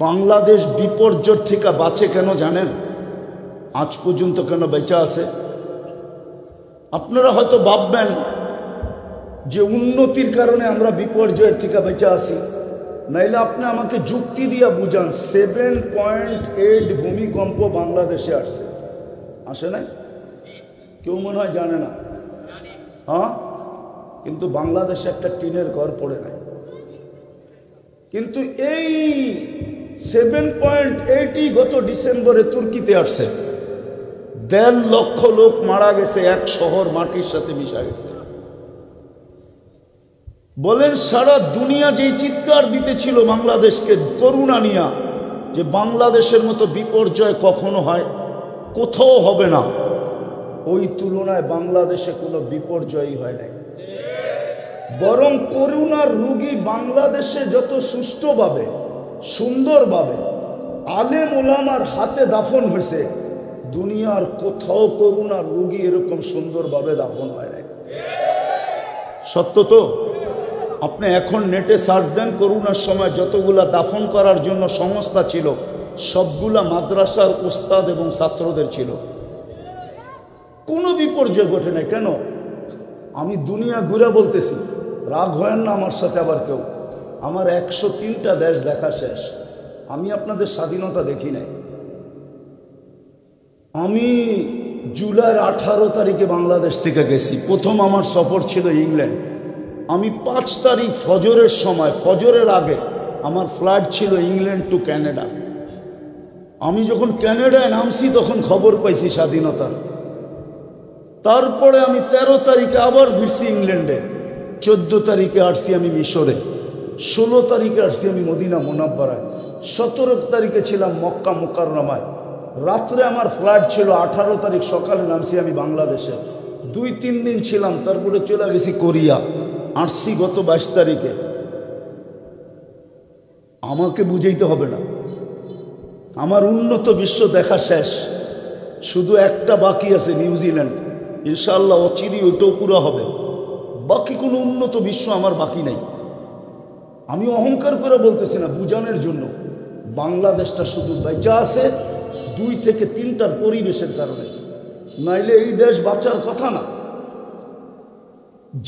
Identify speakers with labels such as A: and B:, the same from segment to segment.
A: বাংলাদেশ বিপর্যয় থেকে বাঁচে কেন জানেন? আজ পর্যন্ত কেন বেঁচে আছে? আপনারা হয়তো ভাববেন যে উন্নতির কারণে আমরা বিপর্যয়ের থেকে বেঁচে আসি, নাইলে আপনি আমাকে যুক্তি দিয়া বুঝান 7.8 ভূমিকম্প বাংলাদেশে আসছে, আসে নাই? কেউ মনে হয় জানে না। হ্যাঁ, কিন্তু বাংলাদেশে একটা টিনের ঘর পড়ে নাই। কিন্তু এই 7.8ই গত ডিসেম্বরে তুর্কিতে আসছে। 1.5 লক্ষ লোক মারা গেছে, এক শহর মাটির সাথে মিশা গেছে। বলেন সারা দুনিয়া যেই চিৎকার দিতেছিল বাংলাদেশকে করুণা নিয়া, যে বাংলাদেশের মতো বিপর্যয় কখনো হয়, কোথাও হবে না, ওই তুলনায় বাংলাদেশে কোনো বিপর্যয়ই হয় নাই। বরং করুণার রোগী বাংলাদেশে যত সুষ্ঠুভাবে সুন্দরভাবে আলেম ওলামার হাতে দাফন হয়েছে, দুনিয়ার কোথাও করুণার রোগী এরকম সুন্দরভাবে দাফন হয় নাই। সত্য তো? আপনি এখন নেটে সার্চ দেন, করোনার সময় যতগুলা দাফন করার জন্য সংস্থা ছিল, সবগুলা মাদ্রাসার উস্তাদ এবং ছাত্রদের ছিল। কোনো বিপর্যয় ঘটে নাই। কেন? আমি দুনিয়া ঘুরে বলতেছি, রাগ হয় না আমার সাথে আবার কেউ। আমার 103টা দেশ দেখা শেষ। আমি আপনাদের স্বাধীনতা দেখি নাই। আমি জুলাইয়ের 18 তারিখে বাংলাদেশ থেকে গেছি। প্রথম আমার সফর ছিল ইংল্যান্ড। আমি 5 তারিখ ফজরের সময়, ফজরের আগে আমার ফ্লাইট ছিল ইংল্যান্ড টু ক্যানাডা। আমি যখন ক্যানাডায় নামছি তখন খবর পাইছি স্বাধীনতার। তারপরে আমি 13 তারিখে আবার ফিরছি ইংল্যান্ডে। 14 তারিখে আসছি আমি মিশরে। 16 তারিখে আসছি আমি মদিনা মুনাব্বারায়। 17 তারিখে ছিলাম মক্কা মুকাররমায়। রাত্রে আমার ফ্লাইট ছিল। 18 তারিখ সকালে নামছি আমি বাংলাদেশে। 2-3 দিন ছিলাম, তারপরে চলে গেছি কোরিয়া। আসছি গত 22 তারিখে। আমাকে বুঝাইতে হবে না, আমার উন্নত বিশ্ব দেখা শেষ। শুধু একটা বাকি আছে, নিউজিল্যান্ড। ইনশাআল্লাহ অচিরেই ওইটাও পুরো হবে। বাকি কোনো উন্নত বিশ্ব আমার বাকি নাই। আমি অহংকার করে বলতেছি না, বুঝানোর জন্য। বাংলাদেশটা শুধু বেঁচে আছে 2 থেকে 3টার পরিবেশের কারণে, নাইলে এই দেশ বাঁচার কথা না।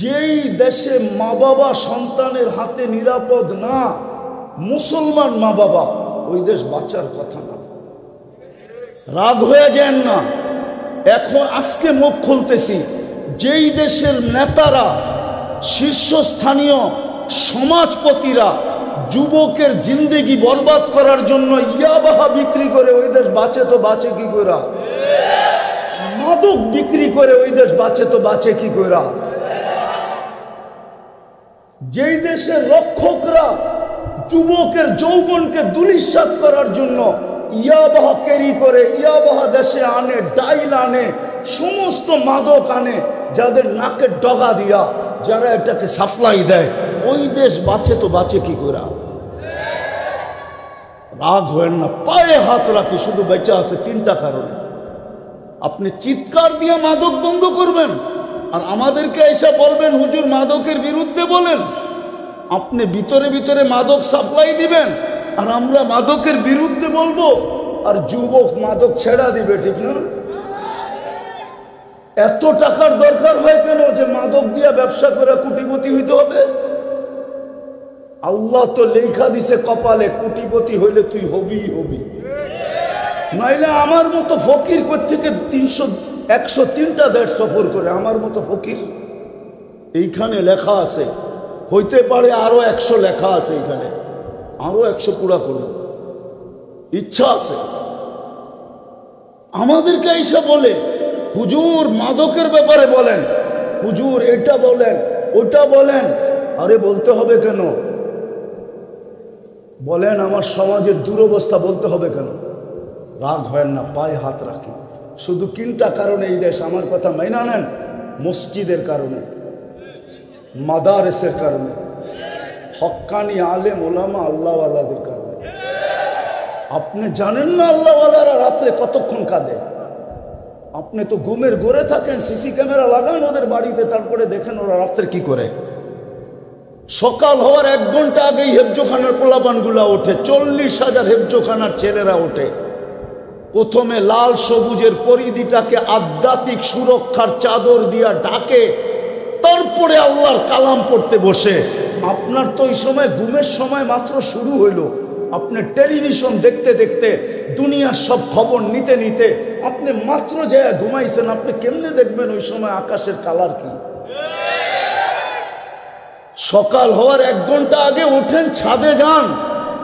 A: যেই দেশে মা বাবা সন্তানের হাতে নিরাপদ না, মুসলমান মা বাবা, ওই দেশ বাঁচার কথা না। রাগ হয়ে যান না। এখন আজকে মুখ খুলতেছি, যেই দেশের নেতারা, শীর্ষস্থানীয় সমাজপতিরা যুবকের জিন্দেগি বরবাদ করার জন্য ইয়াবাহা বিক্রি করে, ওই দেশ বাঁচে তো বাঁচে কি কইরা? মাদক বিক্রি করে ওই দেশ বাঁচে তো বাঁচে কি কইরা? যেই দেশের রক্ষকরা যুবকের যৌবনকে দুলিশাত করার জন্য ইয়াবাহা ক্যারি করে, ইয়াবাহা দেশে আনে, ডাইল আনে, সমস্ত মাদক আনে, যাদের নাকের ডগা দিয়া যারা এটাকে সাপ্লাই দেয়, ওই দেশ বাঁচে তো বাঁচে কি করে? রাগ হয়েন না, পায়ে হাত রাখি। শুধু বেঁচে আছে 3টা কারণে। আপনি চিৎকার দিয়ে মাদক বন্ধ করবেন, আর আমাদেরকে এসে বলবেন হুজুর মাদকের বিরুদ্ধে বলেন। আপনি ভিতরে ভিতরে মাদক সাপ্লাই দিবেন, আর আমরা মাদকের বিরুদ্ধে বলবো, আর যুবক মাদক ছেড়া দিবে। ঠিক না? এত টাকার দরকার হয় কেন যে মাদক দিয়া ব্যবসা করে কোটিপতি হইতে হবে? আল্লাহ তো লেখা দিছে কপালে, কোটিপতি হইলে তুই হবি হবি। নাইলে আমার মতো ফকির কোত্থেকে 103টা দেশ সফর করে? আমার মতো ফকির এইখানে লেখা আছে, হইতে পারে আরো 100 লেখা আছে এখানে, আরো 100 পুরা করব, ইচ্ছা আছে। আমাদেরকে এসে বলে হুজুর মাদকের ব্যাপারে বলেন, হুজুর এটা বলেন, ওটা বলেন। আরে বলতে হবে কেন? বলেন আমার সমাজের দুরবস্থা বলতে হবে কেন? রাগ হয় না, পায়ে হাত রাখি। শুধু 3টা কারণে এই দেশ, আমার কথা মাইনা নেন। মসজিদের কারণে, মাদারেসের কারণে, হক্কানি আলেম ওলামা আল্লাহওয়ালাদের কারণে। আপনি জানেন না আল্লাহওয়ালারা রাত্রে কতক্ষণ কাঁদে? আপনি তো ঘুমের ঘরে থাকেন, সিসি ক্যামেরা লাগান ওদের বাড়িতে, তারপরে দেখেন ওরা রাত্রে কি করে। সকাল হওয়ার 1 ঘন্টা আগেই হেফজোখানার পোলাপানগুলা ওঠে, 40,000 হেফজোখানার ছেলেরা ওঠে। প্রথমে লাল সবুজের পরিধিটাকে আধ্যাত্মিক সুরক্ষার চাদর দিয়া ঢাকে, তারপরে আল্লাহর কালাম পড়তে বসে। আপনার তো ওই সময় ঘুমের সময় মাত্র শুরু হইল, আপনি টেলিভিশন দেখতে দেখতে দুনিয়ার সব খবর নিতে নিতে আপনি মাত্র যায় ঘুমাইছেন। আপনি কেমনে দেখবেন ওই সময় আকাশের কালার কি? সকাল হওয়ার 1 ঘন্টা আগে উঠেন, ছাদে যান,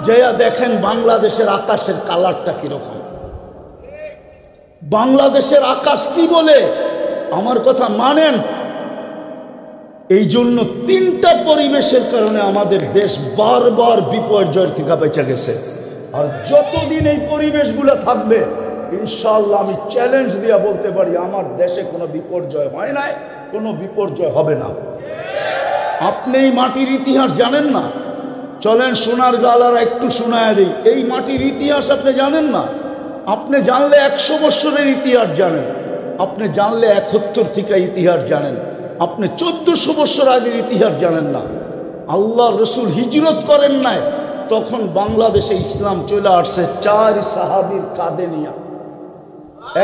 A: যাইয়া দেখেন বাংলাদেশের আকাশের কালারটা কিরকম। বাংলাদেশের আকাশ কি বলে আমার কথা মানেন। এই জন্য 3টা পরিবেশের কারণে আমাদের দেশ বারবার বিপর্যয়ের থেকে বেঁচে গেছে। আর যতদিন এই পরিবেশগুলো থাকবে, ইনশাআল্লাহ আমি চ্যালেঞ্জ দিয়ে বলতে পারি আমার দেশে কোনো বিপর্যয় হয় নাই, কোনো বিপর্যয় হবে না। আপনি এই মাটির ইতিহাস জানেন না? চলেন সোনার গালারা একটু শোনায় দিই। এই মাটির ইতিহাস আপনি জানেন না? আপনি জানলে 100 বছরের ইতিহাস জানেন, আপনি জানলে 71 থেকে ইতিহাস জানেন, আপনি 1400 বছর আগের ইতিহাস জানেন না। আল্লাহ রসুল হিজরত করেন নাই, তখন বাংলাদেশে ইসলাম চলে আসছে 4 সাহাবীর কাঁধে নিয়া।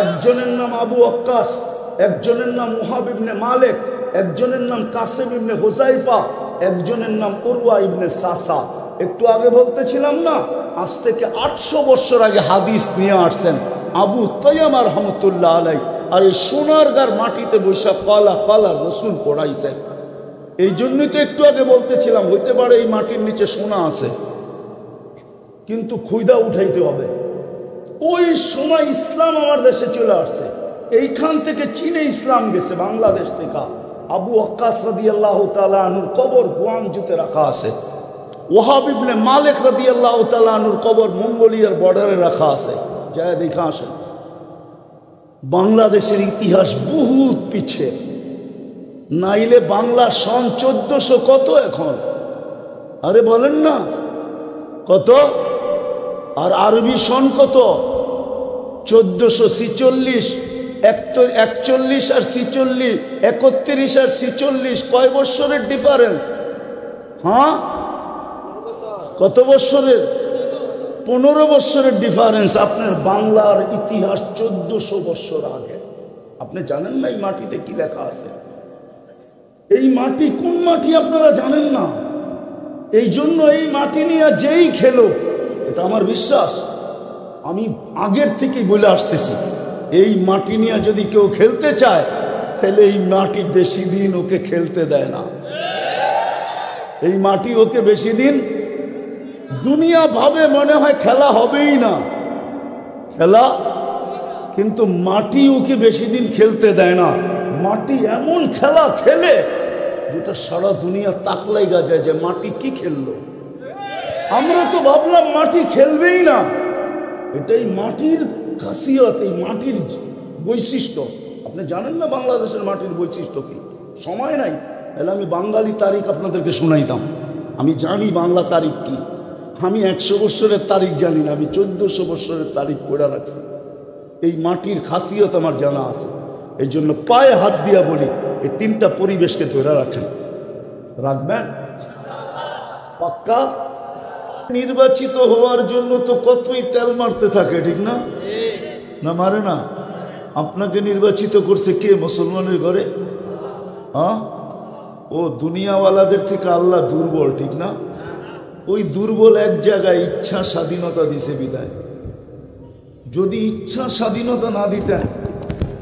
A: একজনের নাম আবু ওয়াক্কাস, একজনের নাম মুহাব ইবনে মালিক, একজনের নাম কাসিম ইবনে হুযাইফা, একজনের নাম উরওয়া ইবনে সাসা। একটু আগে বলতেছিলাম না, আজ থেকে 800 বছর আগে হাদিস নিয়ে আসছেন আবু তাইয়ামা রাহমাতুল্লাহ আলাইহি। আর এই সোনারগাঁর মাটিতে বৈশা কালা কালা রসুল পড়াইছেন। এই জন্যই তো একটু আগে বলতেছিলাম, হইতে পারে এই মাটির নিচে সোনা আছে, কিন্তু খুইদা উঠাইতে হবে। ওই সময় ইসলাম আমার দেশে চলে আসছে। এইখান থেকে চীনে ইসলাম গেছে, বাংলাদেশ থেকে। আবু ওয়াক্কাস রাদিয়াল্লাহু তাআলা আনহুর কবর গুয়াংজুতে রাখা আছে। ওয়াহাব ইবনে মালিক রাদিয়াল্লাহু তাআলা আনহুর কবর মঙ্গোলিয়ার বর্ডারে রাখা আছে, যায় দেখা আসেন। বাংলাদেশের ইতিহাস বহুত পিছে, নাইলে বাংলা সন 1400 কত এখন? আরে বলেন না কত? আর আরবি সন কত? 1446। 41 আর 46, 31 আর 46, কয় বৎসরের ডিফারেন্স? হ্যাঁ, কত বৎসরের? 15 বৎসরের ডিফারেন্স। আপনার বাংলার ইতিহাস 1400 বৎসর আগে। আপনি জানেন না এই মাটিতে কি লেখা আছে? এই মাটি কোন মাটি আপনারা জানেন না। এই জন্য এই মাটি নিয়ে যেই খেলো, এটা আমার বিশ্বাস, আমি আগের থেকেই বলে আসতেছি, এই মাটি নিয়ে যদি কেউ খেলতে চায় তাহলে এই মাটি বেশি দিন ওকে খেলতে দেয় না। এই মাটি ওকে বেশি দিন, দুনিয়া ভাবে মনে হয় খেলা হবেই না, খেলা, কিন্তু মাটি ওকে বেশি দিন খেলতে দেয় না। মাটি এমন খেলা খেলে যেটা সারা দুনিয়া তাক লাগা যায় যে মাটি কি খেললো। আমরা তো ভাবলাম মাটি খেলবেই না। এটাই মাটির খাসিয়ত, এই মাটির বৈশিষ্ট্য। আপনি জানেন না বাংলাদেশের মাটির বৈশিষ্ট্য কি? সময় নাই, তাহলে আমি বাঙালি তারিখ আপনাদেরকে শোনাইতাম। আমি জানি বাংলা তারিখ কি। আমি 100 বৎসরের তারিখ জানি না, আমি 1400 বৎসরের তারিখ পড়ে রাখছি। এই মাটির খাসিয়ত আমার জানা আছে। এই জন্য পায়ে হাত দিয়া বলি, এই 3টা পরিবেশকে ধরে রাখেন, রাখবেন পাক্কা। নির্বাচিত হওয়ার জন্য তো কতই তেল মারতে থাকে, ঠিক না? না মারে না? আপনাকে নির্বাচিত করছে কে? মুসলমানের ঘরে। হ্যাঁ, ও দুনিয়াওয়ালাদের থেকে আল্লাহ দুর্বল, ঠিক না? ওই দুর্বল এক জায়গায় ইচ্ছা স্বাধীনতা দিছে বিদায়। যদি ইচ্ছা স্বাধীনতা না দিতেন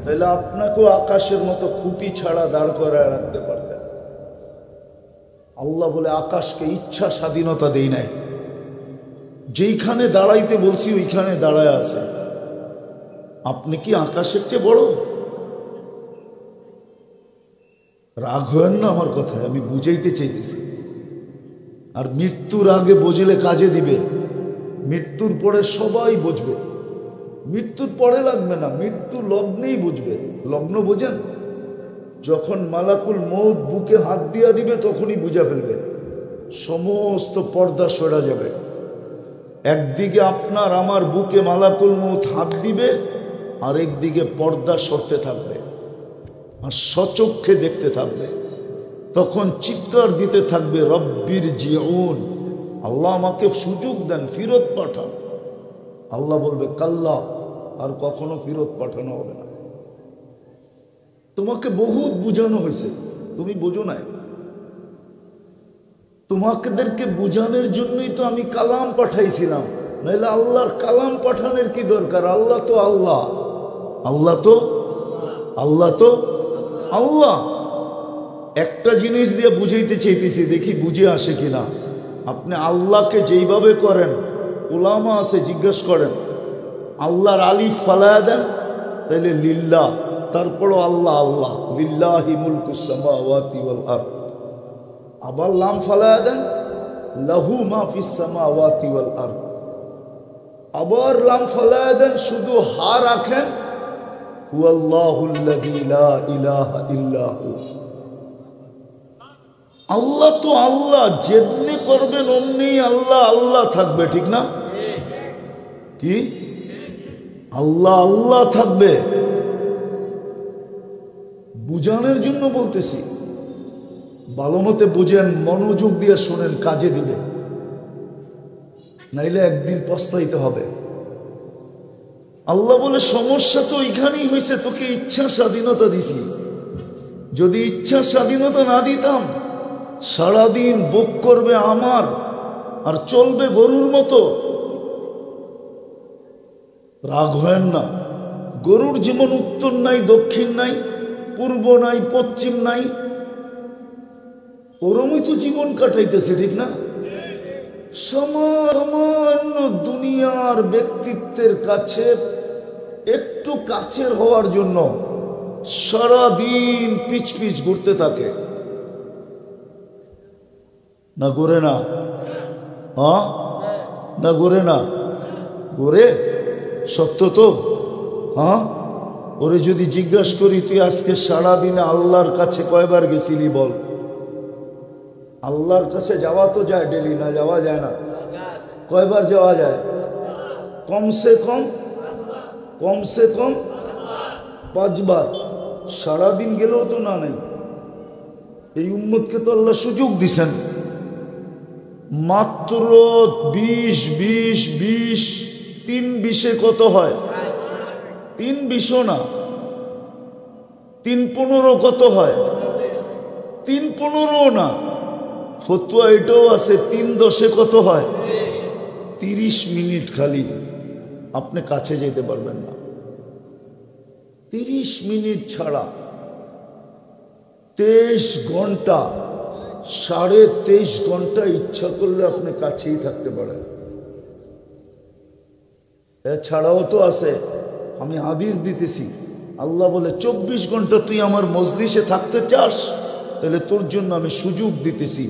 A: তাহলে আপনাকেও আকাশের মতো খুঁটি ছাড়া দাঁড় করায় রাখতে পারতেন। আল্লাহ বলে আকাশকে ইচ্ছা স্বাধীনতা দেই নাই, যেইখানে দাঁড়াইতে বলছি ওইখানে দাঁড়ায় আছে। আপনি কি আকাশের চেয়ে বড়? রাগ হয়েন না আমার কথায়, আমি বুঝাইতে চাইতেছি। আর মৃত্যুর আগে বুঝলে কাজে দিবে, মৃত্যুর পরে সবাই বুঝবে। মৃত্যুর পরে লাগবে না, মৃত্যু লগ্নেই বুঝবে। লগ্ন বোঝেন? যখন মালাকুল মউত বুকে হাত দিয়া দিবে তখনই বুঝা ফেলবে, সমস্ত পর্দা সরা যাবে। একদিকে আপনার আমার বুকে মালাকুল মউত হাত দিবে, আর একদিকে পর্দা সরতে থাকবে, আর সচক্ষে দেখতে থাকবে। তখন চিৎকার দিতে থাকবে রব্বির জিউন, আল্লাহ আমাকে সুযোগ দেন, ফিরত পাঠান। আল্লাহ বলবে কাল্লা, আর কখনো ফিরত পাঠানো হবে না। তোমাকে বহুত বুঝানো হয়েছে, তুমি বোঝো নাই। তোমাদেরকে বুঝানোর জন্যই তো আমি কালাম পাঠাইছিলাম, নাহলে আল্লাহর কালাম পাঠানোর কি দরকার? আল্লাহ তো আল্লাহ, আল্লাহ তো আল্লাহ তো আল্লাহ। একটা জিনিস দিয়ে বুঝাইতে চাইতেছি, দেখি বুঝে আসে কিনা। আপনি আল্লাহকে যেইভাবে করেন, উলামা আছে জিজ্ঞেস করেন, আল্লাহর আলিফ ফালায়া দেন তাইলে লিল্লাহ, তারপরও আল্লাহ আল্লাহ, লিল্লাহি মুলকুস সামাওয়াতি ওয়াল আরদ। আবার লাম ফালায়া দেন, লাহু মা ফিস সামাওয়াতি ওয়াল আরদ। আবার লাম ফালায়া দেন, শুধু হা রাখেন, হুয়াল্লাহুল্লাযী লা ইলাহা ইল্লা হু। আল্লাহ তো আল্লাহ, যেমনি করবেন অমনি আল্লাহ আল্লাহ থাকবে, ঠিক না? কি আল্লাহ আল্লাহ থাকবে? বুঝানোর জন্য বলতেছি, ভালো মতে বুঝেন, মনোযোগ দিয়ে শোনেন, কাজে দিবে, নাইলে একদিন পস্তাইতে হবে। আল্লাহ বলে সমস্যা তো এখানেই হয়েছে, তোকে ইচ্ছা স্বাধীনতা দিছি। যদি ইচ্ছা স্বাধীনতা না দিতাম, সারাদিন ভোগ করবে আমার আর চলবে গরুর মতো। রাগ হয় না, গরুর যেমন উত্তর নাই, দক্ষিণ নাই, পূর্ব নাই, পশ্চিম নাই, ওরমই তো জীবন কাটাইতেছে, ঠিক না? সামান্য দুনিয়ার ব্যক্তিত্বের কাছে একটু কাছের হওয়ার জন্য সারাদিন পিছ পিছ ঘুরতে থাকে, না ঘুরে না? হ্যাঁ না ঘুরে না? ঘুরে, সত্য তো। হ্যাঁ, ওরে যদি জিজ্ঞাসা করি তুই আজকে সারাদিনে আল্লাহর কাছে কয়বার গেছিলি বল? আল্লাহর কাছে যাওয়া তো যায় ডেলি, না যাওয়া যায় না? কয়বার যাওয়া যায়? কমসে কম 5 বার। সারাদিন গেলেও তো না নেই। এই উম্মতকে তো আল্লাহ সুযোগ দিছেন, মাত্র 20 3 20-এ কত হয়? 3 20 না, 3 15 কত হয়? 3 15 না, ফতুয়া এটাও আছে, 3 10-এ কত হয়? 30 মিনিট খালি আপনি কাছে যেতে পারবেন না। 30 মিনিট ছাড়া 23 ঘন্টা, 23.5 ঘন্টা ইচ্ছা করলে আপনি কাছেই থাকতে পারেন। এছাড়াও তো আছে, আমি হাদিস দিতেছি, আল্লাহ বলে 24 ঘন্টা তুই আমার মজলিসে থাকতে চাস, তাহলে তোর জন্য আমি সুযোগ দিতেছি,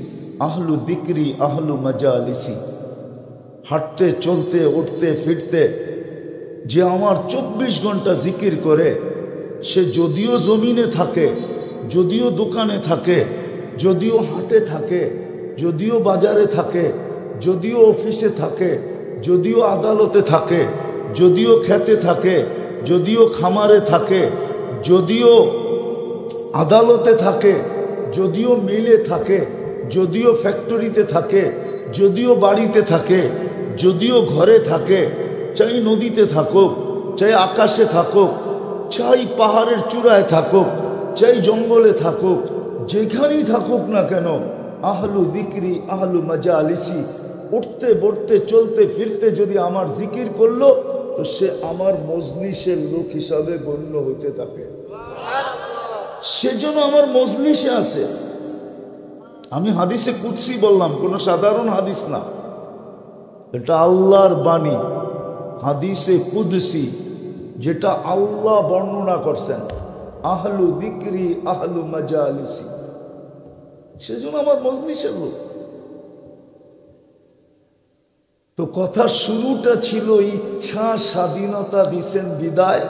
A: আহলু যিকরি আহলু মাজালিসি। হাঁটতে চলতে উঠতে ফিরতে যে আমার 24 ঘন্টা জিকির করে, সে যদিও জমিনে থাকে, যদিও দোকানে থাকে, যদিও হাটে থাকে, যদিও বাজারে থাকে, যদিও অফিসে থাকে, যদিও আদালতে থাকে, যদিও খেতে থাকে, যদিও খামারে থাকে, যদিও আদালতে থাকে, যদিও মিলে থাকে, যদিও ফ্যাক্টরিতে থাকে, যদিও বাড়িতে থাকে, যদিও ঘরে থাকে, চাই নদীতে থাকুক, চাই আকাশে থাকুক, চাই পাহাড়ের চূড়ায় থাকুক, চাই জঙ্গলে থাকুক, যেখানেই থাকুক না কেন, আহলু যিকরি আহলু মাজালিসি, উঠতে বসতে চলতে ফিরতে যদি আমার জিকির করলো, তো সে আমার মজলিসের লোক হিসাবে গণ্য হইতে থাকে। সেজন্য আমার মজলিসে আছে। আমি হাদিসে কুদসি বললাম, কোনো সাধারণ হাদিস না, এটা আল্লাহর বাণী, হাদিসে কুদসি, যেটা আল্লাহ বর্ণনা করছেন, আহলু যিকরি আহলু মাজালিসি, সেজন্য আমার মজলিসের লোক। তো কথা শুরুটা ছিল ইচ্ছা স্বাধীনতা দিছেন বিদায়,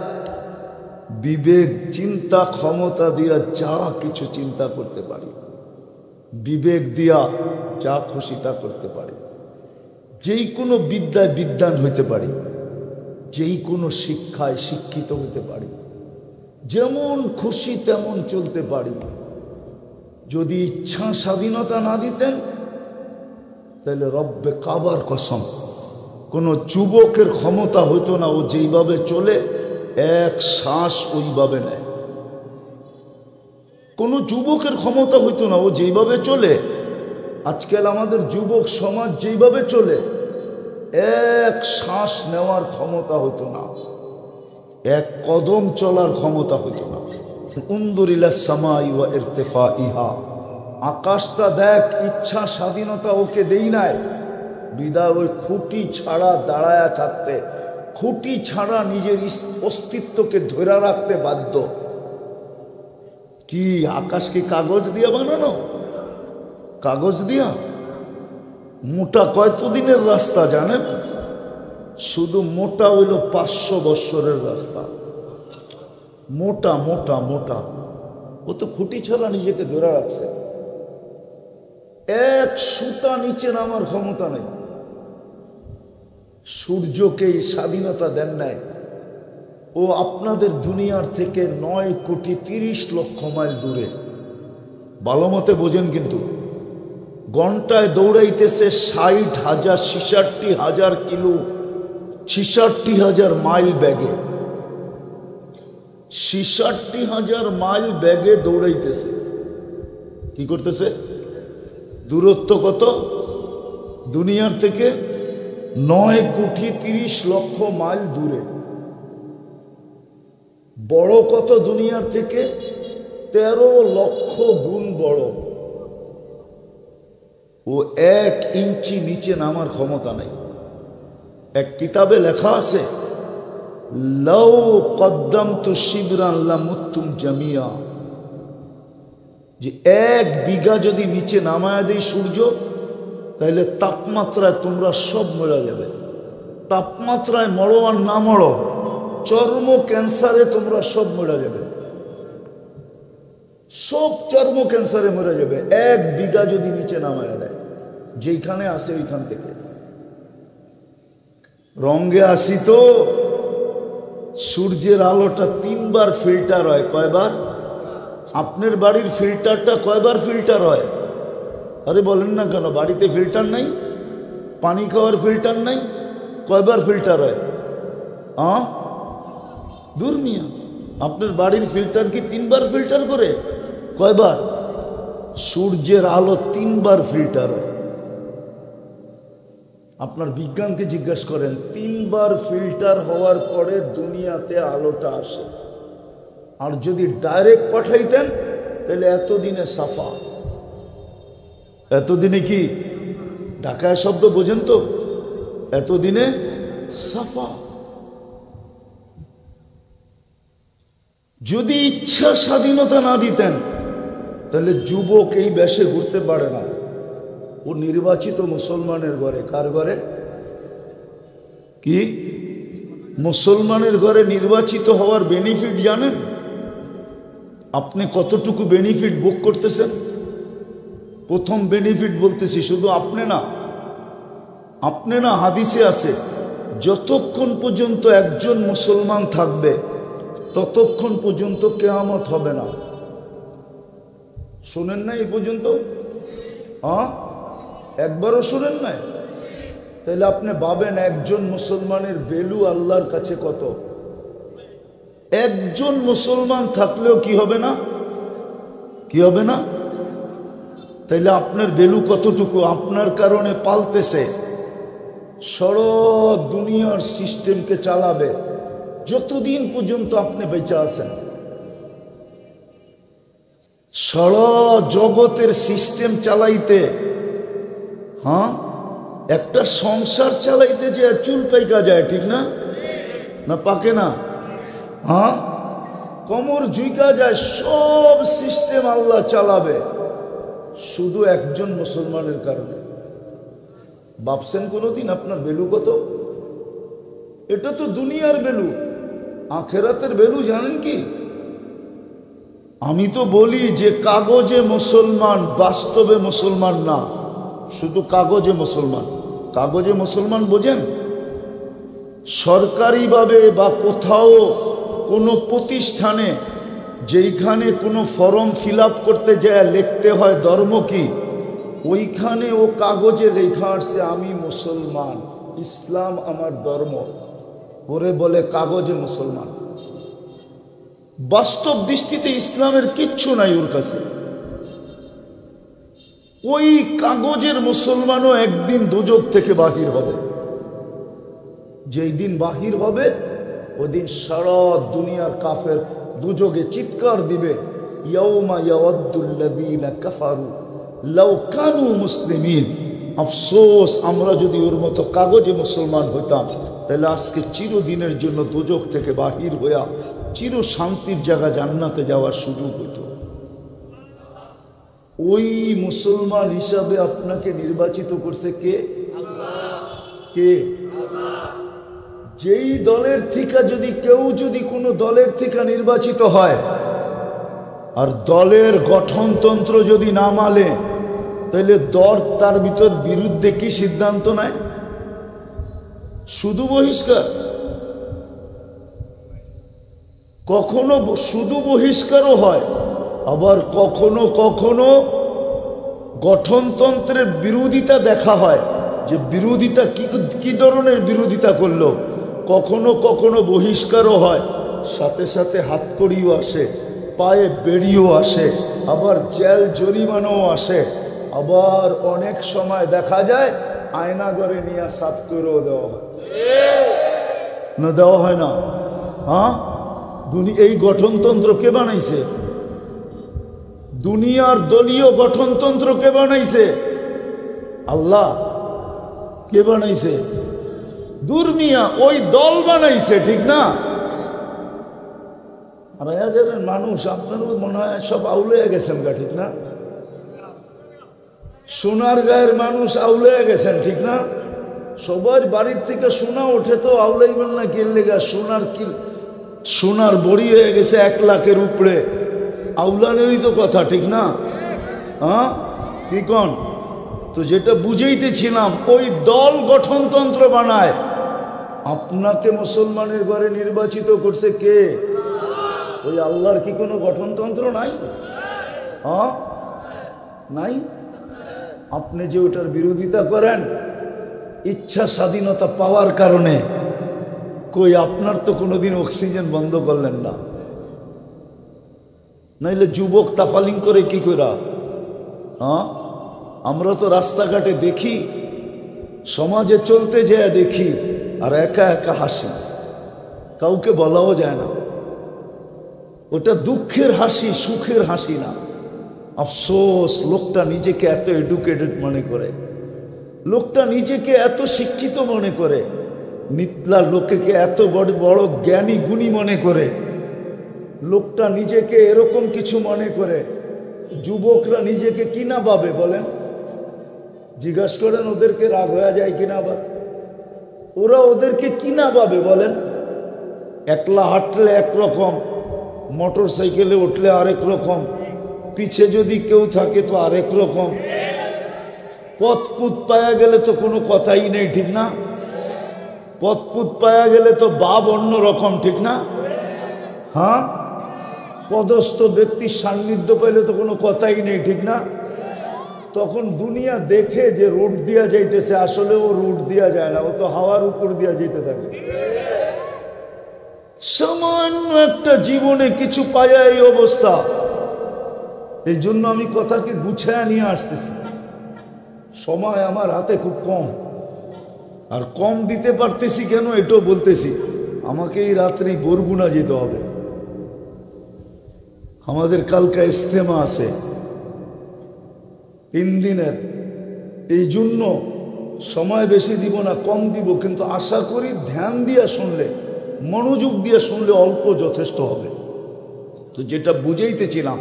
A: বিবেক চিন্তা ক্ষমতা দিয়া যা কিছু চিন্তা করতে পারি, বিবেক দিয়া যা খুশি তা করতে পারি, যেই কোনো বিদ্যায় বিদ্বান হইতে পারি, যেই কোনো শিক্ষায় শিক্ষিত হতে পারি, যেমন খুশি তেমন চলতে পারি। যদি ইচ্ছা স্বাধীনতা না দিতেন তাহলে রব্বে কাবার কসম কোনো যুবকের ক্ষমতা হতো না, ও যেইভাবে চলে এক শ্বাস ওইভাবে নেয়। কোনো যুবকের ক্ষমতা হতো না, ও যেইভাবে চলে। আজকাল আমাদের যুবক সমাজ যেইভাবে চলে এক শ্বাস নেওয়ার ক্ষমতা হতো না, এক কদম চলার ক্ষমতা হতো না। উনজুর ইলাস সামাই ওয়া ইরতিফাইহা, আকাশটা দেখ, ইচ্ছা স্বাধীনতা ওকে দেই নাই বিদায় ওই খুঁটি ছাড়া দাঁড়ায়া থাকতে, খুঁটি ছাড়া নিজের অস্তিত্বকে ধরে রাখতে বাধ্য। কি আকাশ কি কাগজ দিয়া বানানো? কাগজ দিয়া? মোটা কতদিনের রাস্তা জানেন? শুধু মোটা হইল 500 বৎসরের রাস্তা। মোটা মোটা মোটা, ও তো খুঁটি ছাড়া নিজেকে ধরে রাখছে। এক সুতা নিচে নামার ক্ষমতা নেই। সূর্যকে স্বাধীনতা দেন নাই, ও আপনাদের দুনিয়ার থেকে 9,30,00,000 মাইল দূরে। ভালো মতে বোঝেন কিন্তু, ঘন্টায় দৌড়াইতেছে 60,000 66,000 কিলো, 66,000 মাইল ব্যাগে, 66,000 মাইল ব্যাগে দৌড়াইতেছে। কি করতেছে? দূরত্ব কত দুনিয়ার থেকে? 9,30,00,000 মাইল দূরে। বড় কত দুনিয়ার থেকে? 13 লক্ষ গুণ বড়। ও 1 ইঞ্চি নিচে নামার ক্ষমতা নেই। এক কিতাবে লেখা আছে, লাউ কদ্দামতু শিবরান লামুত্তুম জামিয়া, যে 1 বিঘা যদি নিচে নামায়া দেয় সূর্য, তাহলে তাপমাত্রায় তোমরা সব মরে যাবে। তাপমাত্রায় মরো আর না মরো, চর্ম ক্যান্সারে তোমরা সব মরে যাবে, সব চর্ম ক্যান্সারে মরে যাবে 1 বিঘা যদি নিচে নামায়া দেয়। যেখানে আসে ওইখান থেকে। রঙে আসি তো, সূর্যের আলোটা 3 বার ফিল্টার হয়। কয়বার? আপনার বাড়ির ফিল্টারটা কয়বার ফিল্টার হয়? আরে বলেন না কেন, বাড়িতে ফিল্টার নাই? পানি খাওয়ার ফিল্টার নাই? কয়বার ফিল্টার হয়? দূর মিয়া, আপনার বাড়ির ফিল্টার কি 3 বার ফিল্টার করে? কয়বার? সূর্যের আলো 3 বার ফিল্টার হয়। আপনার বিজ্ঞানকে জিজ্ঞাসা করেন, 3 বার ফিল্টার হওয়ার পরে দুনিয়াতে আলোটা আসে। আর যদি ডাইরেক্ট পাঠাইতেন তাহলে এতদিনে সাফা। এতদিনে কি? ঢাকায় শব্দ বোঝেন তো? এতদিনে সাফা। যদি ইচ্ছা স্বাধীনতা না দিতেন তাহলে যুবক এই বেশে ঘুরতে পারে না। ও নির্বাচিত মুসলমানের ঘরে। কার ঘরে? কি? মুসলমানের ঘরে নির্বাচিত হওয়ার বেনিফিট জানেন? আপনি কতটুকু বেনিফিট ভোগ করতেছেন? প্রথম বেনিফিট বলতেছি, শুধু আপনি না, হাদিসে আছে, যতক্ষণ পর্যন্ত একজন মুসলমান থাকবে ততক্ষণ পর্যন্ত কিয়ামত হবে না। শুনেন না এই পর্যন্ত? একবারও শুনেন নাই? তাহলে আপনি ভাবেন একজন মুসলমানের ভ্যালু আল্লাহর কাছে কত। একজন মুসলমান থাকলেও কি হবে না? কি হবে না? তাইলে আপনার ভ্যালু কতটুকু? আপনার কারণে পালতেছে, সারা দুনিয়ার সিস্টেমকে চালাবে যতদিন পর্যন্ত আপনি বেঁচে আছেন। সারা জগতের সিস্টেম চালাইতে, একটা সংসার চালাইতে যে চুল পাইকা যায়, ঠিক না? না পাকে না? কোমর ঝুঁকা যায়। সব সিস্টেম আল্লাহ চালাবে শুধু একজন মুসলমানের কারণে। ভাবছেন কোনোদিন আপনার ভ্যালু কত? এটা তো দুনিয়ার ভ্যালু। আখেরাতের ভ্যালু জানেন কি? আমি তো বলি যে কাগজে মুসলমান, বাস্তবে মুসলমান না, শুধু কাগজে মুসলমান। কাগজে মুসলমান বোঝেন? সরকারিভাবে বা কোথাও কোনো প্রতিষ্ঠানে যেইখানে কোনো ফর্ম ফিল আপ করতে যায় লিখতে হয় ধর্ম কি, ওইখানে ও কাগজে লেখা আসছে আমি মুসলমান, ইসলাম আমার ধর্ম, ওরে বলে কাগজে মুসলমান। বাস্তব দৃষ্টিতে ইসলামের কিচ্ছু নাই ওর কাছে। ওই কাগজের মুসলমানও একদিন দোজখ থেকে বাহির হবে। যেই দিন বাহির হবে ওই দিন সারা দুনিয়ার কাফের দুজগে চিৎকার দিবে, ইয়াউমা ইয়াওয়াদ্দুল্লাযীনা কাফারু লাউ কানু মুসলিমিন। আফসোস, আমরা যদি ওর মতো কাগজে মুসলমান হইতাম তাহলে আজকে চিরদিনের জন্য দোজখ থেকে বাহির হইয়া চির শান্তির জায়গা জান্নাতে যাওয়ার সুযোগ হইত। ওই মুসলমান হিসাবে আপনাকে নির্বাচিত করছে কে? কে? যেই দলের থেকে যদি কেউ যদি কোনো দলের থেকে নির্বাচিত হয় আর দলের গঠনতন্ত্র যদি না মানে, তাহলে দল তার ভিতর বিরুদ্ধে কি সিদ্ধান্ত নেয়? শুধু বহিষ্কার। কখনো শুধু বহিষ্কারও হয়, আবার কখনো কখনো গঠনতন্ত্রের বিরোধিতা দেখা হয়, যে বিরোধিতা কি ধরনের বিরোধিতা করলো। কখনো কখনো বহিষ্কারও হয়, সাথে সাথে হাতকড়িও আসে, পায়ে বেড়িও আসে, আবার জেল জরিমানাও আসে, আবার অনেক সময় দেখা যায় আয়নাঘরে নিয়ে সাফ করেও দেওয়া হয়। না দেওয়া হয় না? হ্যাঁ, এই গঠনতন্ত্র কে বানাইছে? দুনিয়ার দলীয় গঠনতন্ত্র কে বানাইছে? আল্লাহ। কে বানাইছে? দুর্মিয়া ওই দল বানাইছে, ঠিক না? 2,500 মানুষ, আপনারও মনে হয় সব আউলে গেছেন গা, ঠিক না? সোনার গায়ের মানুষ আউলে গেছেন, ঠিক না? সবার বাড়ির থেকে সোনা ওঠে তো আউলাইবেন না কিনলে গা, সোনার বড়ি হয়ে গেছে 1 লাখের উপরে, আউলানেরই তো কথা, ঠিক না? হ্যাঁ, কি কন? তো যেটা বুঝাইতেছিলাম, ওই দল গঠনতন্ত্র বানায়। আপনাকে মুসলমানের ঘরে নির্বাচিত করছে কে? ওই আল্লাহর কি কোনো গঠনতন্ত্র নাই? হ্যাঁ, নাই। আপনি যে ওটার বিরোধিতা করেন ইচ্ছা স্বাধীনতা পাওয়ার কারণে, কই আপনার তো কোনোদিন অক্সিজেন বন্ধ করলেন না, নাইলে যুবক তাফালিং করে কি করা? হ্যাঁ, আমরা তো রাস্তাঘাটে দেখি, সমাজে চলতে যায় দেখি, আর একা একা হাসি, কাউকে বলাও যায় না। ওটা দুঃখের হাসি, সুখের হাসি না। আফসোস, লোকটা নিজেকে এত এডুকেটেড মনে করে, লোকটা নিজেকে এত শিক্ষিত মনে করে, নিতলা লোকেকে এত বড় বড় জ্ঞানী গুণী মনে করে, লোকটা নিজেকে এরকম কিছু মনে করে। যুবকরা নিজেকে কিনা ভাবে বলেন? জিজ্ঞাসা করেন ওদেরকে, রাগ হয়ে যায় কিনা? আবার ওরা ওদেরকে কিনা ভাবে বলেন? একলা হাঁটলে একরকম, মোটর সাইকেলে উঠলে আরেক রকম, পিছে যদি কেউ থাকে তো আরেক রকম, পথপুত পায়া গেলে তো কোনো কথাই নেই, ঠিক না? পথপুত পায়া গেলে তো ভাব অন্য রকম, ঠিক না? হ্যাঁ, পদস্থ ব্যক্তির সান্নিধ্য পাইলে তো কোনো কথাই নেই, ঠিক না? তখন দুনিয়া দেখে যে রোড দিয়া যাইতেছে, আসলে ও রোড দিয়া যায় না, ও তো হাওয়ার উপর দিয়া যেতে থাকে। সামান্য একটা জীবনে কিছু পায়া এই অবস্থা। এই জন্য আমি কথাকে গুছায়া নিয়ে আসতেছি। সময় আমার হাতে খুব কম, আর কম দিতে পারতেছি কেন এটাও বলতেছি। আমাকে এই রাত্রি বরগুনা যেতে হবে, আমাদের কালকা ইস্তেমা আছে 3 দিনের। এই জন্য সময় বেশি দিব না, কম দিব, কিন্তু আশা করি ধ্যান দিয়া শুনলে, মনোযোগ দিয়ে শুনলে অল্প যথেষ্ট হবে। তো যেটা বুঝাইতেছিলাম,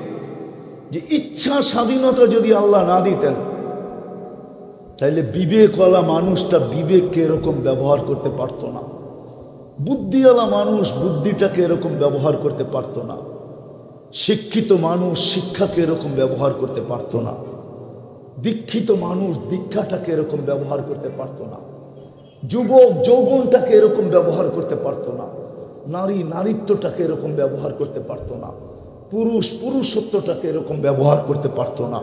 A: যে ইচ্ছা স্বাধীনতা যদি আল্লাহ না দিতেন, তাইলে বিবেকওয়ালা মানুষটা বিবেককে এরকম ব্যবহার করতে পারতো না, বুদ্ধিওয়ালা মানুষ বুদ্ধিটাকে এরকম ব্যবহার করতে পারতো না, শিক্ষিত মানুষ শিক্ষাকে এরকম ব্যবহার করতে পারতো না, দীক্ষিত মানুষ দীক্ষাটাকে এরকম ব্যবহার করতে পারতো না, যুবক যৌবনটাকে এরকম ব্যবহার করতে পারতো না, নারী নারীত্বটাকে এরকম ব্যবহার করতে পারতো না। পুরুষ পুরুষত্বটাকে এরকম ব্যবহার করতে পারতো না,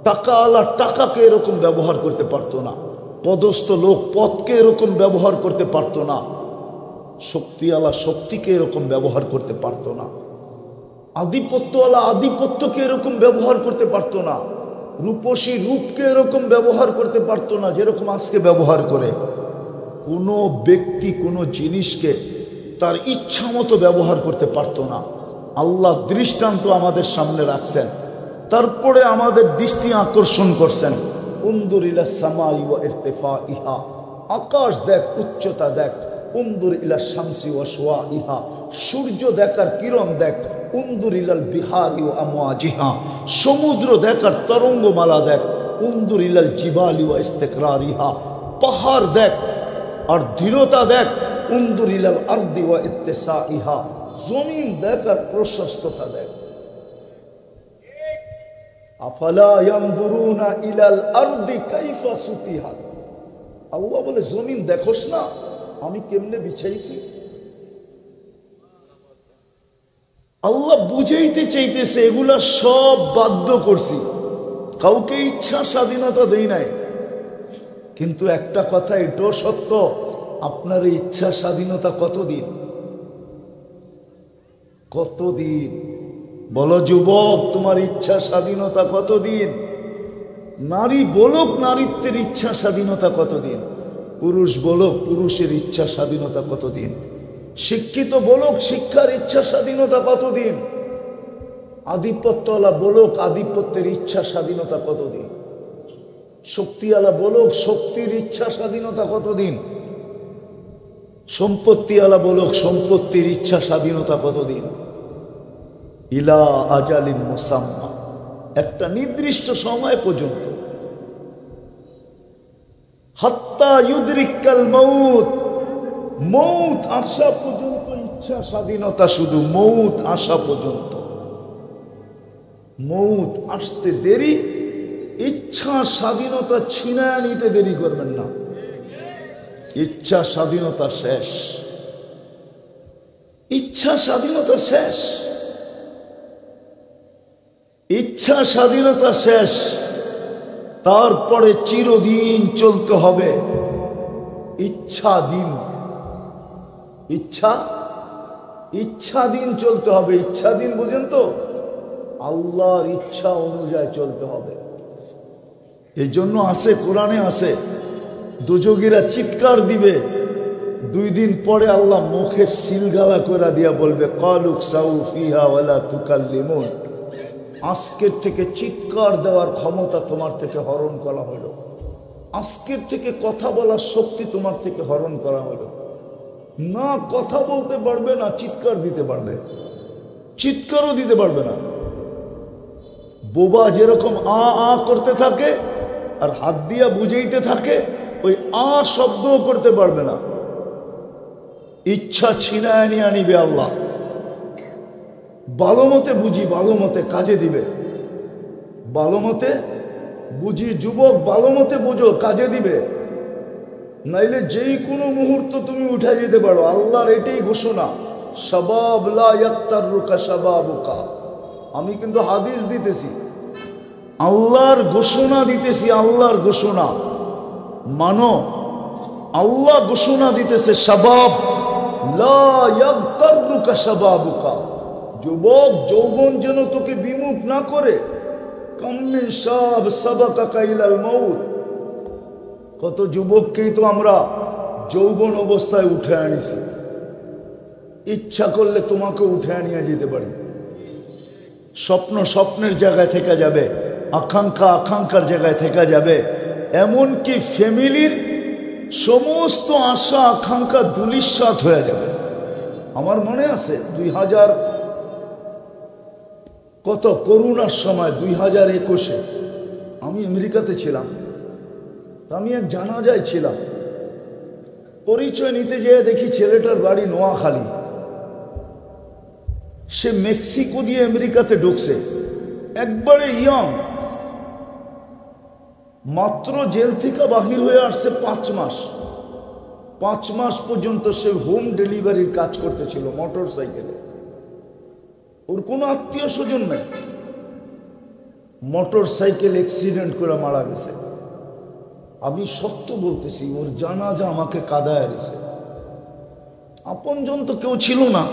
A: টাকাওয়ালা টাকাকে এরকম ব্যবহার করতে পারতো না, পদস্থ লোক পদকে এরকম ব্যবহার করতে পারতো না, শক্তিওয়ালা শক্তিকে এরকম ব্যবহার করতে পারতো না, আধিপত্যওয়ালা আধিপত্যকে এরকম ব্যবহার করতে পারতো না, রূপসী রূপকে এরকম ব্যবহার করতে পারতো না যেরকম আজকে ব্যবহার করে। কোনো ব্যক্তি কোনো জিনিসকে তার ইচ্ছা মতো ব্যবহার করতে পারতো না। আল্লাহ দৃষ্টান্ত আমাদের সামনে রাখছেন, তারপরে আমাদের দৃষ্টি আকর্ষণ করছেন। উনদুর ইলা সামাই ওয়া ইরতিফাইহা, আকাশ দেখ, উচ্চতা দেখ। উনদুর ইলা শামসি ওয়া শুআইহা, সূর্য দেখার কিরণ দেখ। উনদুর ইলাল বিহারি ওয়া আমওয়াজিহা, সমুদ্র দেখার তরঙ্গমালা দেখ। উনদুর ইলাল জিবালি ওয়া ইস্তিকরারিহা, পাহাড় দেখ আর দৃঢ়তা দেখ। উনদুর ইলাল আরদি ওয়া ইত্তিসাইহা, জমিন দেখ আর প্রশস্ততা দেখ। আফালা ইয়ানজুরুনা ইলাল আরদি কাইফা সুতিহাত, আল্লাহ বলে জমিন দেখোস না আমি কেমনে বিছাইছি। আল্লাহ বুঝাইতে চাইতেছে এগুলা সব বাধ্য করছি, কাউকে ইচ্ছা স্বাধীনতা দেই নাই। কিন্তু একটা কথা এটাও সত্য, আপনার ইচ্ছা স্বাধীনতা কতদিন? কতদিন বলো যুবক, তোমার ইচ্ছা স্বাধীনতা কতদিন? নারী বলুক নারীত্বের ইচ্ছা স্বাধীনতা কতদিন? পুরুষ বলুক পুরুষের ইচ্ছা স্বাধীনতা কতদিন? শিক্ষিত বলুক শিক্ষার ইচ্ছা স্বাধীনতা কতদিন? আধিপত্যওয়ালা বলুক আধিপত্যের ইচ্ছা স্বাধীনতা কতদিন? শক্তিওয়ালা বলুক শক্তির ইচ্ছা স্বাধীনতা কতদিন? সম্পত্তিওয়ালা বলুক সম্পত্তির ইচ্ছা স্বাধীনতা কতদিন? ইলা আজালিন মুসাম্মা, একটা নির্দিষ্ট সময় পর্যন্ত। হাত্তা ইউদরিকাল মউত, মউত আসা পর্যন্ত ইচ্ছা স্বাধীনতা, শুধু মউত আসা পর্যন্ত। মউত আসতে দেরি, ইচ্ছা স্বাধীনতা ছিনায় নিতে দেরি করবেন না। ইচ্ছা স্বাধীনতা শেষ, ইচ্ছা স্বাধীনতা শেষ, ইচ্ছা স্বাধীনতা শেষ। তারপরে চিরদিন চলতে হবে ইচ্ছা দিন, ইচ্ছা ইচ্ছা দিন চলতে হবে। ইচ্ছা দিন বুঝেন তো? আল্লাহর ইচ্ছা অনুযায়ী চলতে হবে। এই জন্য আছে, কোরআনে আছে, দুযোগীরা চিৎকার দিবে, 2 দিন পরে আল্লাহ মুখে সিলগালা করে দিয়া বলবে কালুক সাউ ফিহা ওয়ালা তুকাল্লিমুন, আজকের থেকে চিৎকার দেওয়ার ক্ষমতা তোমার থেকে হরণ করা হলো, আজকের থেকে কথা বলার শক্তি তোমার থেকে হরণ করা হলো। না কথা বলতে পারবে না, চিৎকার দিতে পারবে, চিৎকারও দিতে পারবে না। বোবা যেরকম আ আ করতে থাকে আর হাত দিয়া বুঝাইতে থাকে, ওই আ শব্দও করতে পারবে না। ইচ্ছা ছিনায় নিয়ে আনিবে আল্লাহ। ভালো মতে বুঝি, ভালো মতে কাজে দিবে। ভালো মতে বুঝি যুবক, ভালো মতে বুঝো, কাজে দিবে। নাইলে যেই কোনো মুহূর্ত তুমি উঠে যেতে পারো। আল্লাহর এটাই ঘোষণা, শাবাব লা ইয়াক্তারুকা শাবাবুকা। আমি কিন্তু হাদিস দিতেছি, আল্লাহর ঘোষণা দিতেছি, আল্লাহর ঘোষণা মানো। আল্লাহ ঘোষণা দিতেছে শাবাব লা ইয়াক্তারুকা শাবাবুকা, যুবক যৌবন যেন তোকে বিমুখ না করে। কাম্মিন শাব সাবাকাকা ইলাল মাউত, কত যুবককেই তো আমরা যৌবন অবস্থায় উঠে আনিছি। ইচ্ছা করলে তোমাকে উঠে আনিয়ে যেতে পারি। স্বপ্ন স্বপ্নের জায়গায় থেকে যাবে, আকাঙ্ক্ষা আকাঙ্ক্ষার জায়গায় থেকে যাবে। এমনকি ফ্যামিলির সমস্ত আশা আকাঙ্ক্ষা ধূলিসাৎ হয়ে যাবে। আমার মনে আছে 2000 কত করোনার সময় 2021-এ আমি আমেরিকাতে ছিলাম। আমি এক জানাজায় ছিলাম, পরিচয় নিতে যেয়ে দেখি ছেলেটার বাড়ি নোয়াখালী। সে মেক্সিকো দিয়ে আমেরিকাতে ঢুকছে, একবারে ইয়ং, মাত্র জেল থেকে বাহির হয়ে আসছে 5 মাস। 5 মাস পর্যন্ত সে হোম ডেলিভারির কাজ করতেছিল মোটর সাইকেলে। ওর কোনো আত্মীয় স্বজন নাই, মোটর সাইকেল অ্যাক্সিডেন্ট করে মারা গেছে। আমি সত্য বলতেছি, ওর জানাজা আমাকে কাঁদায় দিছে। আপনজন তো কেউ ছিল না,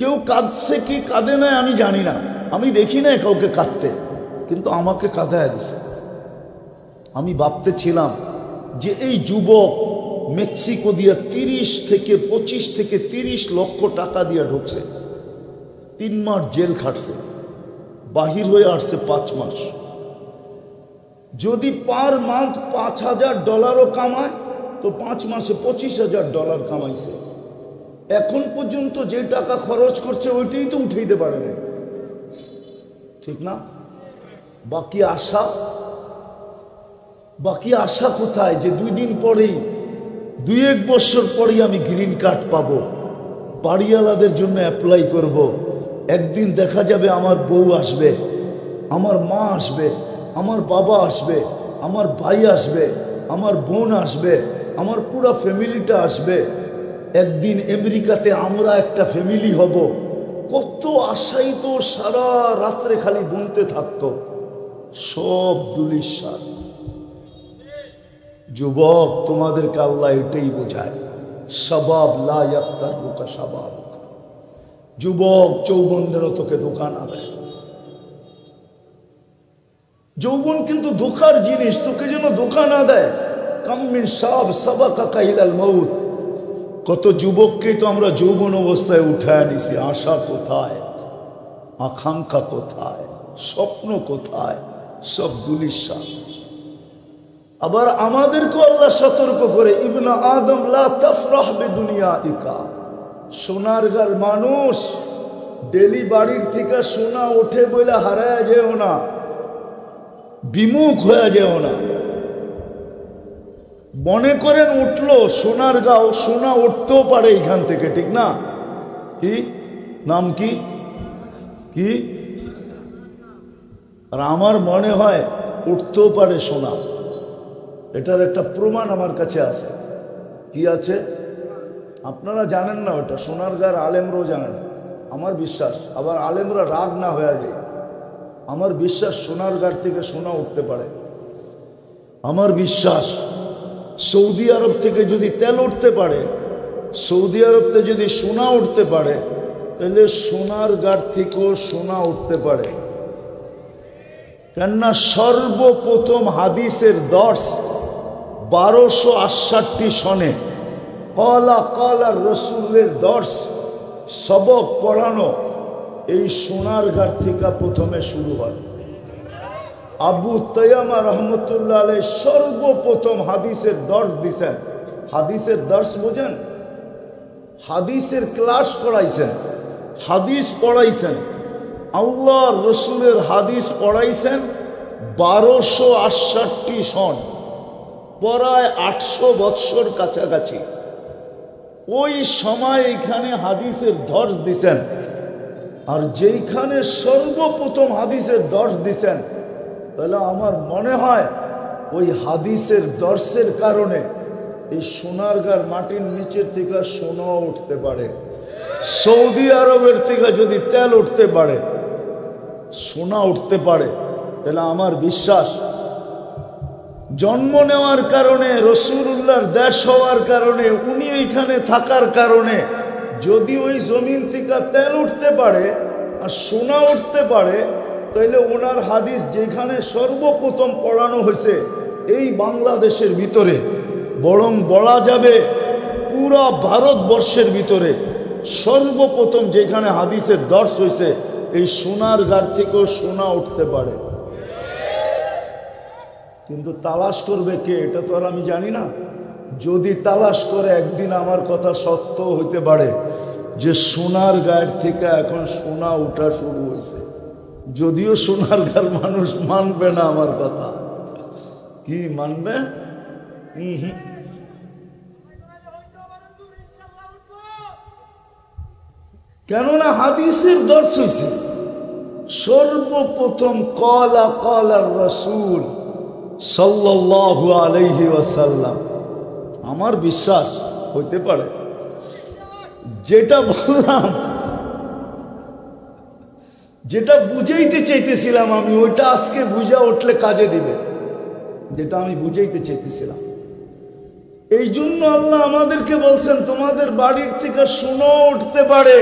A: কেউ কাঁদছে কি কাঁদে নাই আমি জানি না, আমি দেখি না কাউকে কাঁদতে, কিন্তু আমাকে কাঁদায় দিছে। আমি ভাবতেছিলাম যে এই যুবক মেক্সিকো দিয়ে 25 থেকে 30 লক্ষ টাকা দিয়ে ঢুকছে, 3 মাস জেল খাটছে, বাহির হয়ে আসছে 5 মাস। যদি পার মান্থ $5,000 কামায় তো 5 মাসে $25,000 কামাইছে। এখন পর্যন্ত যে টাকা খরচ করছে ওইটাই তো উঠাইতে পারে না, ঠিক না? বাকি আশা কোথায় যে 2 দিন পরেই, 2-1 বছর পরেই আমি গ্রিন কার্ড পাবো, বাড়িওয়ালাদের জন্য অ্যাপ্লাই করব। একদিন দেখা যাবে আমার বউ আসবে, আমার মা আসবে, আমার বাবা আসবে, আমার ভাই আসবে, আমার বোন আসবে, আমার পুরো ফ্যামিলিটা আসবে। একদিন আমেরিকাতে আমরা একটা ফ্যামিলি হব। কত আশাই তো সারা রাত্রে খালি বুনতে থাকতো, সব দুলিশাত। যুবক, তোমাদেরকে আল্লাহ এটাই বোঝায়, শাবাব লা ইয়াক্তারুকা শাবাব। যুবক, যৌবনদের তোকে ধোঁকা না দেয়। যৌবন কিন্তু ধোঁকার জিনিস, তোকে যেন ধোঁকা না দেয়। কাম মিন শাব সাবাকা ইলাল মাউত। কত যুবককে তো আমরা যৌবন অবস্থায় উঠায় নিছি। আশা কোথায়, আকাঙ্ক্ষা কোথায়, স্বপ্ন কোথায়, সব দুলিশাত। আবার আমাদেরকে আল্লাহ সতর্ক করে, ইবনা আদম লা তাফরাহ বিদুনিয়াইকা। সোনারগাঁর মানুষ, ডেলি বাড়ির থেকে সোনা ওঠে বলে হারায় যেও না, বিমুখ হয়ে যেও না। মনে করেন উঠলো সোনারগাঁও, সোনা উঠতেও পারে এখান থেকে, ঠিক না? কি নাম কি কি? আর আমার মনে হয় উঠতেও পারে সোনা। এটার একটা প্রমাণ আমার কাছে আছে। কি আছে? আপনারা জানেন না ওটা, সোনারগাঁর আলেমরাও জানেন, আমার বিশ্বাস। আবার আলেমরা রাগ না হয়ে যায়, আমার বিশ্বাস সোনারগাঁর থেকে সোনা উঠতে পারে। আমার বিশ্বাস সৌদি আরব থেকে যদি তেল উঠতে পারে, সৌদি আরবতে যদি সোনা উঠতে পারে, তাহলে সোনারগাঁর থেকেও সোনা উঠতে পারে। কেননা সর্বপ্রথম হাদিসের দর্শ 1268 সনে কলা রসুলের দর্শ সবক পড়ানো এই সোনারগাঁর থেকে প্রথমে শুরু হয়। আবু তাইয়ামা রহমতুল্লাহ আলাইহি সর্বপ্রথম হাদিসের দর্শ দিছেন। হাদিসের দর্শ বোঝেন? হাদিসের ক্লাস করাইছেন, হাদিস পড়াইছেন, আল্লাহ রসুলের হাদিস পড়াইছেন 1268 সন, প্রায় 800 বৎসর কাছাকাছি। ওই সময় এখানে হাদিসের দর্শ দিছেন। আর যেইখানে সর্বপ্রথম হাদিসের দর্শ দিছেন, তাহলে আমার মনে হয় ওই হাদিসের দর্শের কারণে এই সোনারগাঁর মাটির নিচের থেকে সোনা উঠতে পারে। সৌদি আরবের থেকে যদি তেল উঠতে পারে, সোনা উঠতে পারে, তাহলে আমার বিশ্বাস জন্ম নেওয়ার কারণে, রসুলুল্লাহর দেশ হওয়ার কারণে, উনি ওইখানে থাকার কারণে যদি ওই জমিন থেকে তেল উঠতে পারে আর সোনা উঠতে পারে, তাহলে ওনার হাদিস যেখানে সর্বপ্রথম পড়ানো হয়েছে এই বাংলাদেশের ভিতরে, বরং বলা যাবে পুরা ভারতবর্ষের ভিতরে সর্বপ্রথম যেখানে হাদিসের দর্শ হয়েছে, এই সোনারগাঁর থেকেও সোনা উঠতে পারে। কিন্তু তালাশ করবে কে, এটা তো আর আমি জানি না। যদি তালাশ করে, একদিন আমার কথা সত্য হইতে পারে যে সোনারগাঁর থেকে এখন সোনা উঠা শুরু হয়েছে। যদিও সোনারগাঁর মানুষ মানবে না আমার কথা। কি মানবে? কেননা হাদিসের দর্শ হয়েছে সর্বপ্রথম কলা রাসূল সাল্লাল্লাহু আলাইহি ওয়াসাল্লাম। আমার বিশ্বাস হইতে পারে যেটা বললাম যেটা বুঝাইতে চাইতেছিলাম আমি, ওইটা আজকে বুঝা উঠলে কাজে দিবে, যেটা আমি বুঝাইতে চাইতেছিলাম। এই জন্য আল্লাহ আমাদেরকে বলছেন তোমাদের বাড়ির থেকে শোনো উঠতে পারে,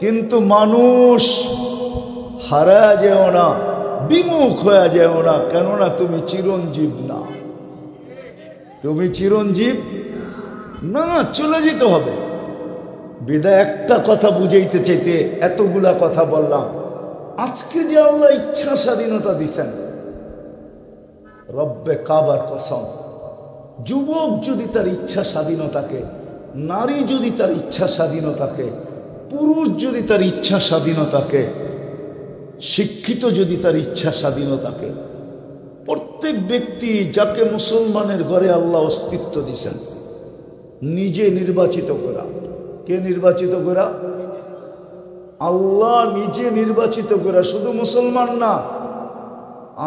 A: কিন্তু মানুষ হারা যেও না, বিমুখ হয়ে যেও না, কেননা তুমি চিরঞ্জীব না। তুমি চিরঞ্জীব না, চলে যেতে হবে। বিদায় একটা কথা বুঝাইতে চাইতে এতগুলা কথা বললাম। আজকে যে আল্লাহ ইচ্ছা স্বাধীনতা দিছেন, রব্বে কাবার কসম, যুবক যদি তার ইচ্ছা স্বাধীনতাকে, নারী যদি তার ইচ্ছা স্বাধীনতাকে, পুরুষ যদি তার ইচ্ছা স্বাধীনতাকে, শিক্ষিত যদি তার ইচ্ছা স্বাধীনতাকে, প্রত্যেক ব্যক্তি যাকে মুসলমানের ঘরে আল্লাহ অস্তিত্ব দিয়েছেন, নিজে নির্বাচিত করা। কে নির্বাচিত করা? আল্লাহ নিজে নির্বাচিত করা। শুধু মুসলমান না,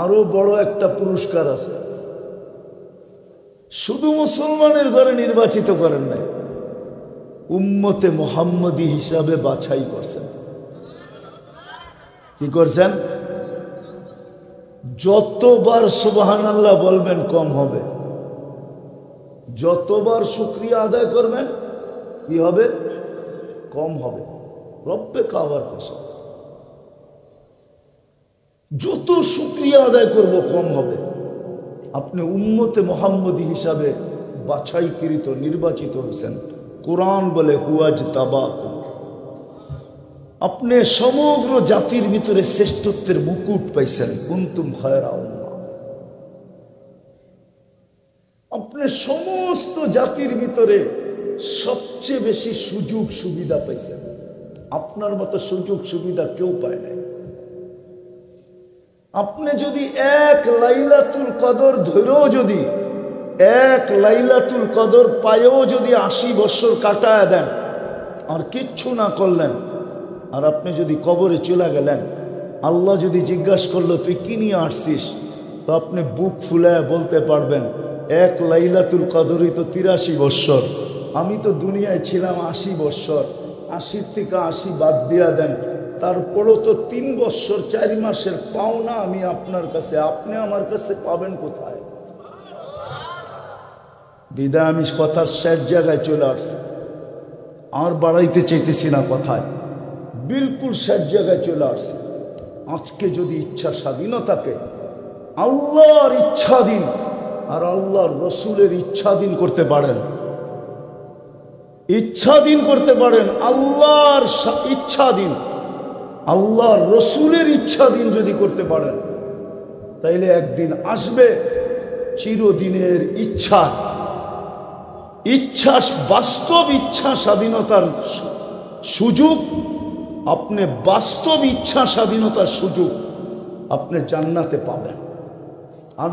A: আরো বড় একটা পুরস্কার আছে। শুধু মুসলমানের ঘরে নির্বাচিত করেন নাই, উম্মতে মুহাম্মদী হিসাবে বাছাই করছেন। কি করছেন? যতবার সুবহানাল্লাহ বলবেন কম হবে, যতবার শুকরিয়া আদায় করবেন কি হবে? কম হবে। রব্বে কাবার কসম, যত শুকরিয়া আদায় করব কম হবে। আপনি উম্মতে মুহাম্মদী হিসাবে বাছাইকৃত, নির্বাচিত হয়েছেন। কোরআন বলে হুয়াজ তাবাকুম, আপনি সমগ্র জাতির ভিতরে শ্রেষ্ঠত্বের মুকুট পাইছেন। কুনতুম খায়রা উম্মাহ, আপনি সমস্ত জাতির ভিতরে সবচেয়ে বেশি সুযোগ সুবিধা পাইছেন। আপনার মতো সুযোগ সুবিধা কেউ পায় নাই। আপনি যদি এক লাইলাতুল কদর ধরেও, যদি এক লাইলাতুল কদর পায়েও যদি 80 বছর কাটায় দেন আর কিচ্ছু না করলেন, আর আপনি যদি কবরে চলে গেলেন, আল্লাহ যদি জিজ্ঞাসা করলো তুই কি নিয়ে আসছিস, তো আপনি বুক ফুলায় বলতে পারবেন এক লাইলাতুল কদরই তো 83 বছর, আমি তো দুনিয়ায় ছিলাম 80 বছর, 80 থেকে 80 বাদ দিয়া দেন, তারপরও তো 3 বছর 4 মাসের পাওনা আমি আপনার কাছে, আপনি আমার কাছে পাবেন কোথায়? বিদায় আমি কথার শেষ জায়গায় চলে আসছি, আর বাড়াইতে চাইতেছি না কথায়, বিলকুল শেষ জায়গায় চলে আসছি। আজকে যদি ইচ্ছা স্বাধীনতাকে আল্লাহর ইচ্ছাধীন আর আল্লাহর রসুলের ইচ্ছাধীন করতে পারেন, ইচ্ছাধীন করতে পারেন, আল্লাহর ইচ্ছাধীন, আল্লাহর রসুলের ইচ্ছাধীন যদি করতে পারেন, তাইলে একদিন আসবে চিরদিনের ইচ্ছা, ইচ্ছা বাস্তব ইচ্ছা স্বাধীনতার সুযোগ, আপনি বাস্তব ইচ্ছা স্বাধীনতার সুযোগ আপনি জান্নাতে পাবেন। আর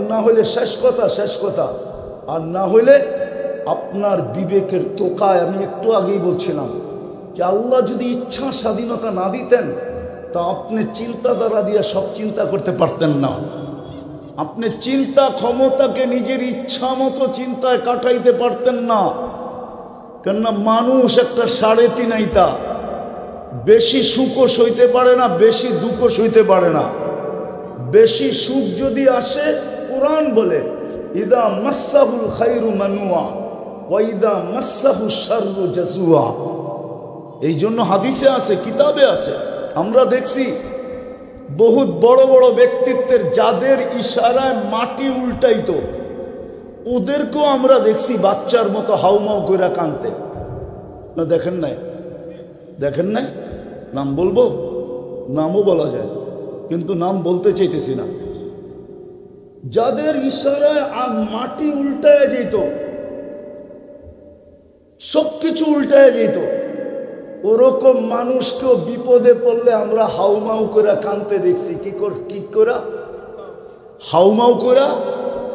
A: না হইলে শেষ কথা, শেষ কথা, আর না হইলে আপনার বিবেকের তোকায়, আমি একটু আগেই বলছিলাম যে আল্লাহ যদি ইচ্ছা স্বাধীনতা না দিতেন, তা আপনি চিন্তাধারা দিয়ে সব চিন্তা করতে পারতেন না। আপনি চিন্তা ক্ষমতাকে নিজের ইচ্ছা মতো চিন্তায় কাটাইতে পারতেন না। কেননা মানুষ একটা 3.5 আইতা, বেশি সুখও সইতে পারে না, বেশি দুঃখও সইতে পারে না। বেশি সুখ যদি আসে, কোরআন বলে ইদা মাসাহুল খাইরু মানুয়া ওয়া ইদা মাসাহু শাররু জাজুয়া। এই জন্য হাদিসে আছে, কিতাবে আছে, আমরা দেখছি বহুত বড় বড় ব্যক্তিত্বের যাদের ইশারায় মাটি উল্টাইতো, ওদেরকেও আমরা দেখছি বাচ্চার মতো হাউমাউ করে কাঁদতে। না দেখেন নাই? দেখেন নাই? নাম বলবো? নামও বলা যায়, কিন্তু নাম বলতে চাইতেছি না। যাদের ইশারায় মাটি উল্টায় যেত, সবকিছু উল্টায় যেত, ওরকম মানুষকেও বিপদে পড়লে আমরা হাউমাউ করে কাঁদতে দেখছি। কি করা? হাউমাউ করে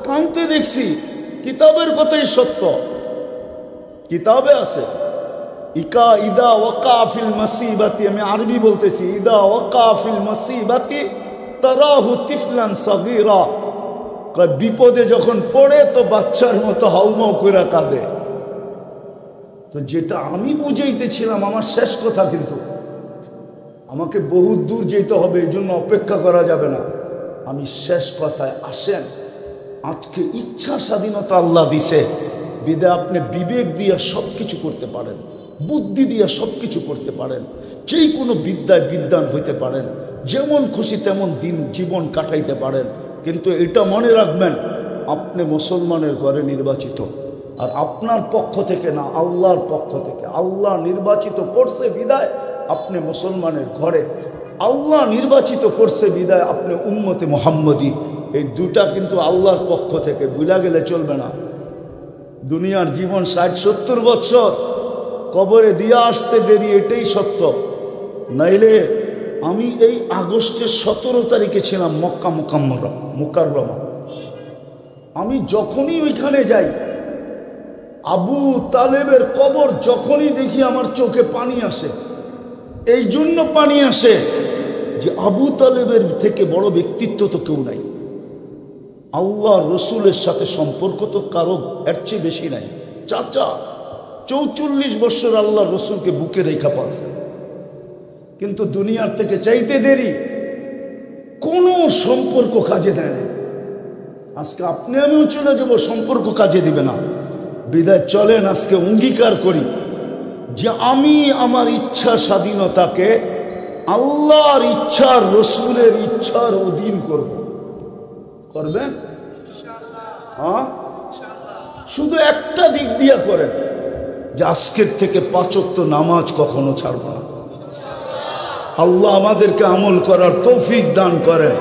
A: কাঁদতে দেখছি। কিতাবের কথাই সত্য, কিতাবে আছে। ইদা ওয়াকা ফিল মুসিবাতি, আমি আরবি বলতেছি, ইদা ওয়াকা ফিল মুসিবাতি তারাহু তিফলান সাগীরা, বিপদে যখন পড়ে তো বাচ্চার মতো হাউমাউ করে কাঁদে। তো যেটা আমি বুঝাইতেছিলাম, আমার শেষ কথা, কিন্তু আমাকে বহু দূর যেতে হবে, এই জন্য অপেক্ষা করা যাবে না। আমি শেষ কথায় আসেন, আজকে ইচ্ছা স্বাধীনতা আল্লাহ দিছে, বিদে আপনি বিবেক দিয়ে সব কিছু করতে পারেন, বুদ্ধি দিয়ে সব কিছু করতে পারেন, যেই কোনো বিদ্যায় বিদ্বান হইতে পারেন, যেমন খুশি তেমন দিন জীবন কাটাইতে পারেন। কিন্তু এটা মনে রাখবেন, আপনি মুসলমানের ঘরে নির্বাচিত, আর আপনার পক্ষ থেকে না, আল্লাহর পক্ষ থেকে। আল্লাহ নির্বাচিত করছে বিদায় আপনি মুসলমানের ঘরে, আল্লাহ নির্বাচিত করছে বিদায় আপনি উম্মতে মুহাম্মদী। এই দুটা কিন্তু আল্লাহর পক্ষ থেকে, ভুলা গেলে চলবে না। দুনিয়ার জীবন 60-70 বছর, কবরে দিয়ে আসতে দেরি, এটাই সত্য। নাইলে আমি এই আগস্টের 17 তারিখে ছিলাম মক্কা মুকাররমা। আমি যখনই ওইখানে যাই, আবু তালেবের কবর যখনই দেখি আমার চোখে পানি আসে। এই জন্য পানি আসে যে আবু তালেবের থেকে বড় ব্যক্তিত্ব তো কেউ নাই। আল্লাহ রসুলের সাথে সম্পর্ক তো কারো এর চেয়ে বেশি নাই। চাচা 44 বছর আল্লাহ রসুলকে বুকে রেখা পালছেন, কিন্তু দুনিয়ার থেকে চাইতে দেরি, কোনো সম্পর্ক কাজে দেয় না। আজকে আপনি আমিও চলে যাব, সম্পর্ক কাজে দিবে না। বিদায় চলেন আজকে অঙ্গীকার করি যে আমি আমার ইচ্ছা স্বাধীনতাকে আল্লাহর ইচ্ছার, রসুলের ইচ্ছার অধীন করব। করবেন? হ্যাঁ, শুধু একটা দিক দিয়ে করেন, যে আজকের থেকে 5 ওয়াক্ত নামাজ কখনো ছাড়ব না। আল্লাহ আমাদেরকে আমল করার তৌফিক দান করেন।